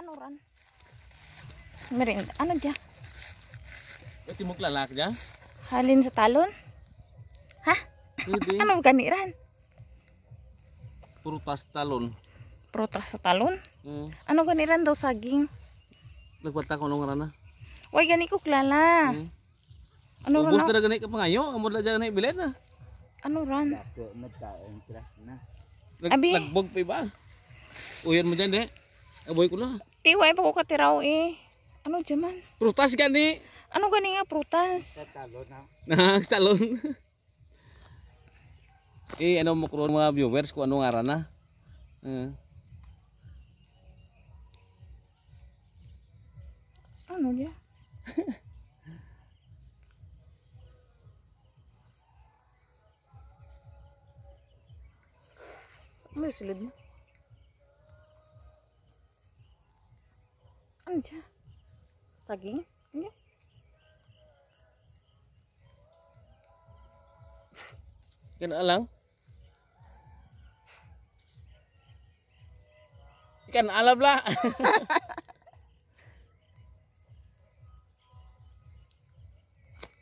Ano ran? Merinda. Ano dyan? Ito mo lalak dyan? Halin sa talon? Ha? Pwede. Ano ganiran? Prutas talon. Prutas sa talon? Ano ganiran daw saging? Nagpata ko nung rana. Way gani ko klala. Ano ran? Ubus na gani ka pangayo. Amo na dyan bilet na. Ano ran? Abi. Nagbog pa ba? Uyan mo dyan de. Aboy ko na. Tiway pa ko katiraw eh. Ano dyan man? Prutas gani. Ano gani nga prutas? Talon. Ano mo kung mga viewers kung ano nga rana. Ano dyan? May silid mo. Ano dyan? Saging? Ano? Ganun lang. Ikan alab lah.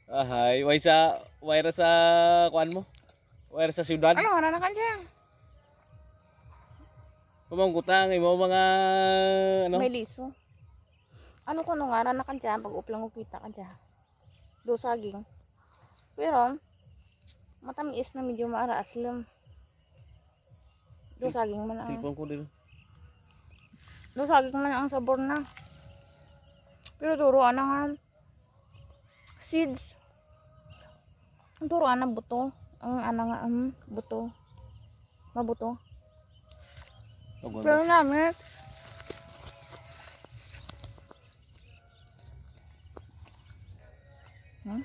Ahay, wire sa kuan mo. Wire sa syudad. Ano nga na dyan? Pamangkutang imo mga ano? May liso. Ano ko nung nga na dyan pag uplang upita ka dyan. Do saging. Pero matamis na medyo maara aslam. Do saging man ang. Sipon ko din. Do saging man ang sabor na. Pero duro anang seeds. Duro ana buto. Ang anang buto. Mabuto. Pero namin. Hmm?